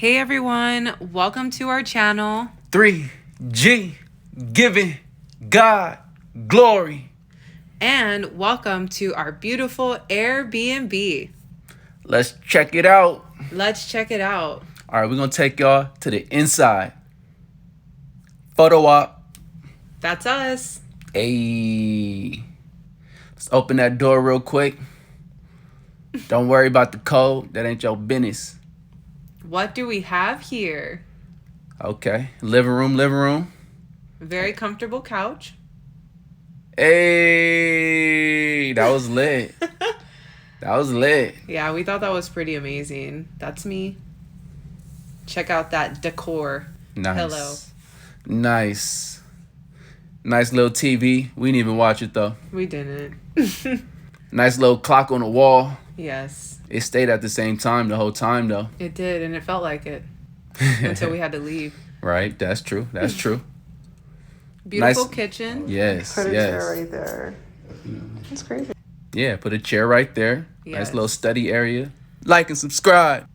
Hey everyone, welcome to our channel. 3G, giving God glory. And welcome to our beautiful Airbnb. Let's check it out. Let's check it out. All right, we're going to take y'all to the inside. Photo op. That's us. Hey. Let's open that door real quick. Don't worry about the code. That ain't your business. What do we have here? Okay. Living room. Very comfortable couch. Hey. That was lit. That was lit. Yeah, we thought that was pretty amazing. That's me. Check out that decor. Nice. Pillow. Nice little TV. We didn't even watch it though. We didn't. Nice little clock on the wall. Yes. It stayed at the same time the whole time though. It did, and it felt like it until we had to leave. Right, that's true. Beautiful Nice. kitchen. Yes, Put a yes. chair right there. That's crazy. Yeah, put a chair right there. Yes. Nice little study area. Like and subscribe.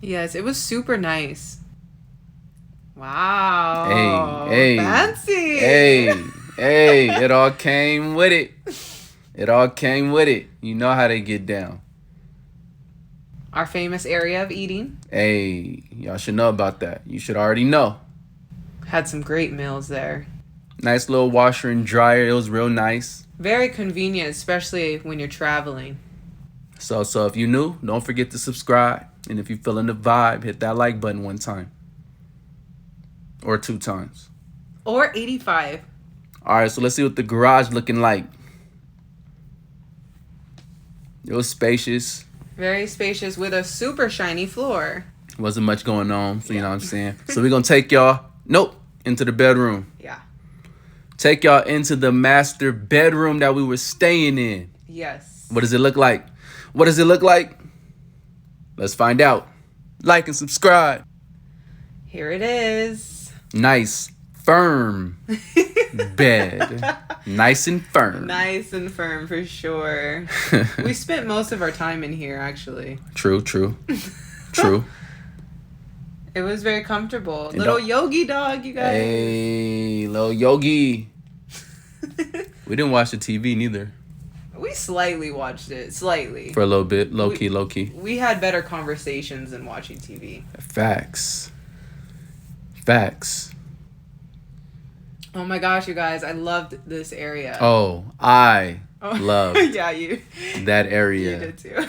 Yes, it was super nice. Wow. Hey. Fancy. Hey, it all came with it. You know how they get down. Our famous area of eating. Hey, y'all should know about that. You should already know. Had some great meals there. Nice little washer and dryer. It was real nice. Very convenient, especially when you're traveling. So if you're new, don't forget to subscribe. And if you're feeling the vibe, hit that like button one time. Or 2 times. Or 85. All right, so let's see what the garage looking like. It was spacious. Very spacious with a super shiny floor. Wasn't much going on, so you know what I'm saying? So we're going to take y'all, into the bedroom. Yeah. Take y'all into the master bedroom that we were staying in. Yes. What does it look like? Let's find out. Like and subscribe. Here it is. Nice, firm bed. Nice and firm. Nice and firm for sure. We spent most of our time in here, actually. True. It was very comfortable. And Little yogi dog, you guys. Hey, little yogi. We didn't watch the TV neither. We slightly watched it. Slightly. For a little bit. Low key. We had better conversations than watching TV. Facts. Oh my gosh, you guys. I loved this area. Oh, I loved Yeah, you that area. did too.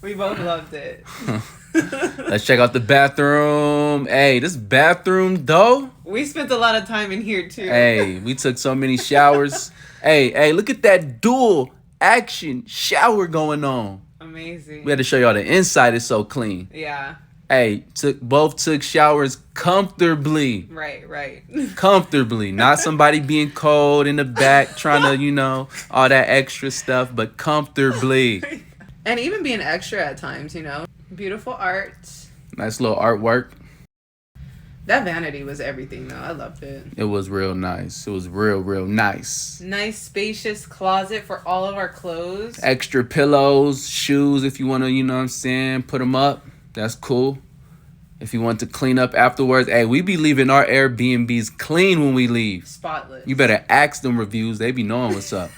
We both loved it. Let's check out the bathroom. Hey, this bathroom though. We spent a lot of time in here too. Hey, we took so many showers. Hey, look at that dual action shower going on. Amazing. We had to show y'all the inside is so clean. Yeah. Hey, both took showers comfortably. Right. Comfortably. Not somebody being cold in the back trying to, all that extra stuff, but comfortably. And even being extra at times, Beautiful art. Nice little artwork. That vanity was everything, though. I loved it. It was real nice. It was real nice. Nice, spacious closet for all of our clothes. Extra pillows, shoes if you want to, put them up. That's cool. If you want to clean up afterwards. Hey, we be leaving our Airbnbs clean when we leave. Spotless. You better ask them reviews. They be knowing what's up.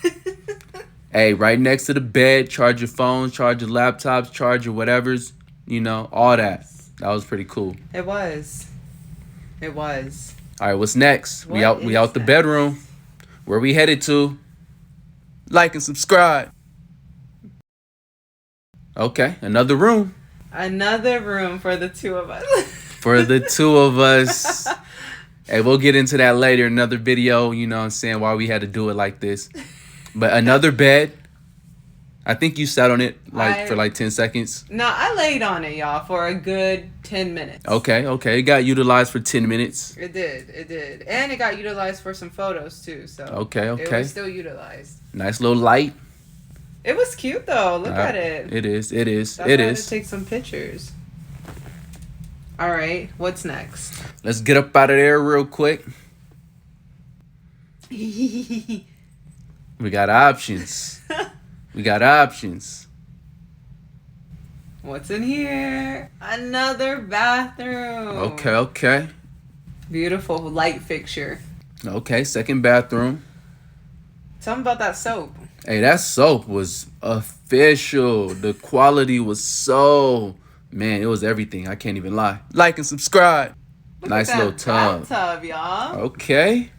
Hey, right next to the bed, charge your phones, charge your laptops, charge your whatevers. All that. That was pretty cool. It was. All right, what's next? We out the bedroom. Where we headed to? Like and subscribe. Okay, another room. Another room for the two of us. Hey, we'll get into that later. Another video, why we had to do it like this. But another bed. I think you sat on it for 10 seconds. No, I laid on it, y'all, for a good 10 minutes. Okay. It got utilized for 10 minutes. It did. And it got utilized for some photos, too. So Okay. It was still utilized. Nice little light. It was cute, though. Look at it. It is. That's why I had to take some pictures. All right. What's next? Let's get up out of there real quick. We got options. What's in here? Another bathroom. Okay. Beautiful light fixture. Okay, second bathroom. Tell me about that soap. Hey, that soap was official. The quality was so... Man, it was everything. I can't even lie. Like and subscribe. Look Nice at that little tub. bathtub, y'all. Okay.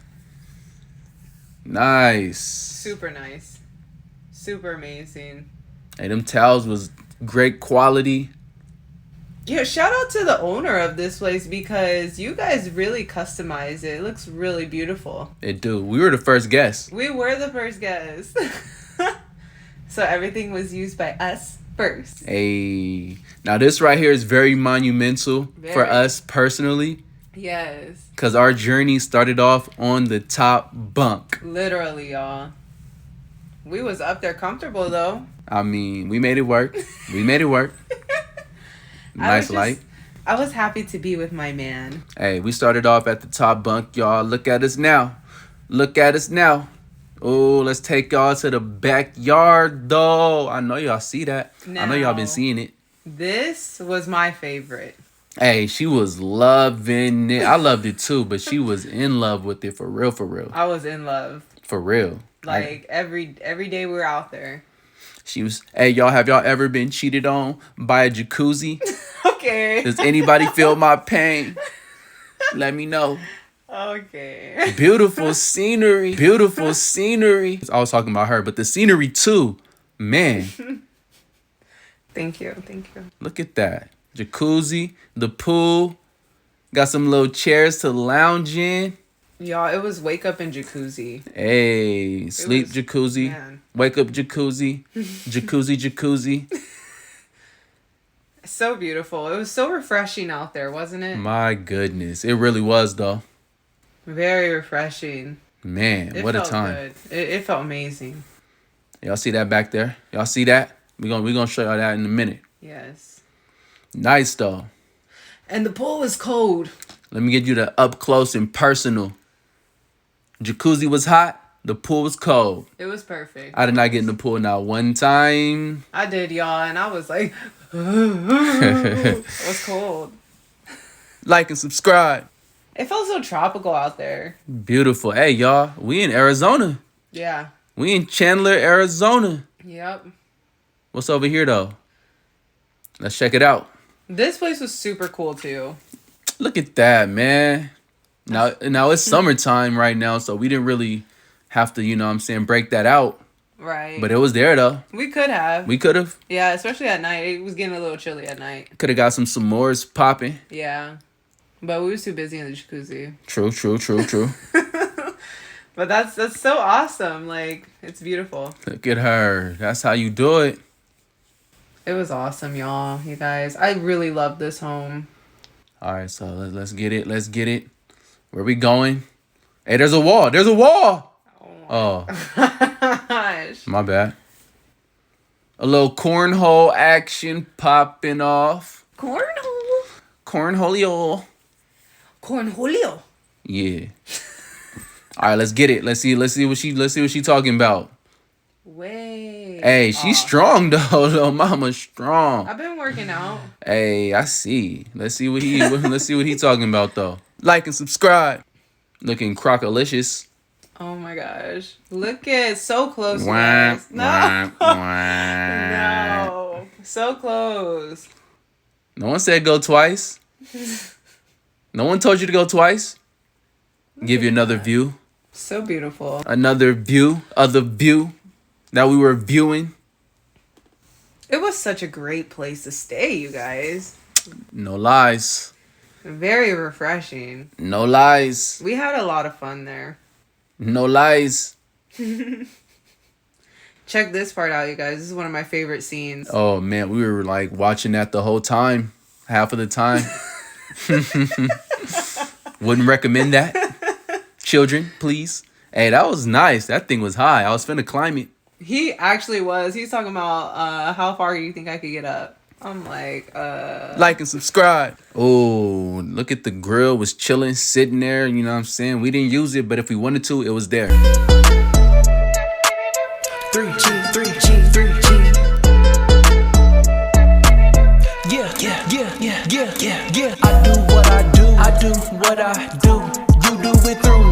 Nice. Super nice. Super amazing. Hey, them towels was great quality. Yeah, shout out to the owner of this place because you guys really customize it. It looks really beautiful. It do. We were the first guests. We were the first guests. So everything was used by us first. Hey. Now this right here is very monumental for Very. us personally. Yes. Because our journey started off on the top bunk. Literally, y'all. We was up there comfortable, though. I mean, we made it work. We made it work. Nice light. I was happy to be with my man. Hey, we started off at the top bunk, y'all. Look at us now. Look at us now. Oh, let's take y'all to the backyard, though. I know y'all see that. I know y'all been seeing it. This was my favorite. Hey, she was loving it. I loved it too, but she was in love with it for real, for real. I was in love. For real. Like, every day we were out there. She was, hey, y'all, have y'all ever been cheated on by a jacuzzi? Okay. Does anybody feel my pain? Let me know. Okay. Beautiful scenery. Beautiful scenery. I was talking about her, but the scenery too. Man. Thank you. Thank you. Look at that. Jacuzzi, the pool. Got some little chairs to lounge in. Y'all, it was wake up in jacuzzi. Hey, sleep jacuzzi. Man. Wake up jacuzzi. Jacuzzi. So beautiful. It was so refreshing out there, wasn't it? My goodness. It really was, though. Very refreshing. Man, It what a felt time. good. It felt amazing. Y'all see that back there? Y'all see that? We gonna show y'all that in a minute. Yes. Nice, though. And the pool was cold. Let me get you the up close and personal. Jacuzzi was hot. The pool was cold. It was perfect. I did not get in the pool now one time. I did, y'all, and I was like, it was cold. Like and subscribe. It felt so tropical out there. Beautiful. Hey, y'all. We in Arizona. Yeah. We in Chandler, Arizona. Yep. What's over here, though? Let's check it out. This place was super cool, too. Look at that, man. Now it's summertime right now, so we didn't really have to, you know what I'm saying, break that out. Right. But it was there, though. We could have. We could have. Yeah, especially at night. It was getting a little chilly at night. Could have got some s'mores popping. Yeah. But we was too busy in the jacuzzi. True. But that's so awesome. Like, it's beautiful. Look at her. That's how you do it. It was awesome, y'all. You guys. I really love this home. All right, so let's get it. Let's get it. Where we going? Hey, there's a wall. There's a wall. Oh, Gosh. my bad. A little cornhole action popping off. Cornhole. Cornholio. Cornholio. Yeah. All right, let's get it. Let's see what she talking about. Way. Hey, she's strong though. Little mama strong. I've been working out. Hey, I see. Let's see what he talking about though. Like and subscribe. Looking crocalicious. Oh my gosh. Look at so close. Wah, Guys. No. wah, wah. No. So close. No one said go twice. No one told you to go twice. Give you another view. So beautiful. Another view of the view that we were viewing. It was such a great place to stay, you guys. No lies. Very refreshing. No lies. We had a lot of fun there. No lies. Check this part out, you guys. This is one of my favorite scenes. Oh man, we were like watching that the whole time. Half of the time. Wouldn't recommend that. Children, please. Hey, that was nice. That thing was high. I was finna climb it. He actually was. He's talking about how far do you think I could get up? I'm like, Like and subscribe. Oh, look at the grill. Was chilling, sitting there. You know what I'm saying? We didn't use it, but if we wanted to, it was there. 3G. Yeah, I do what I do. I do what I do. You do it through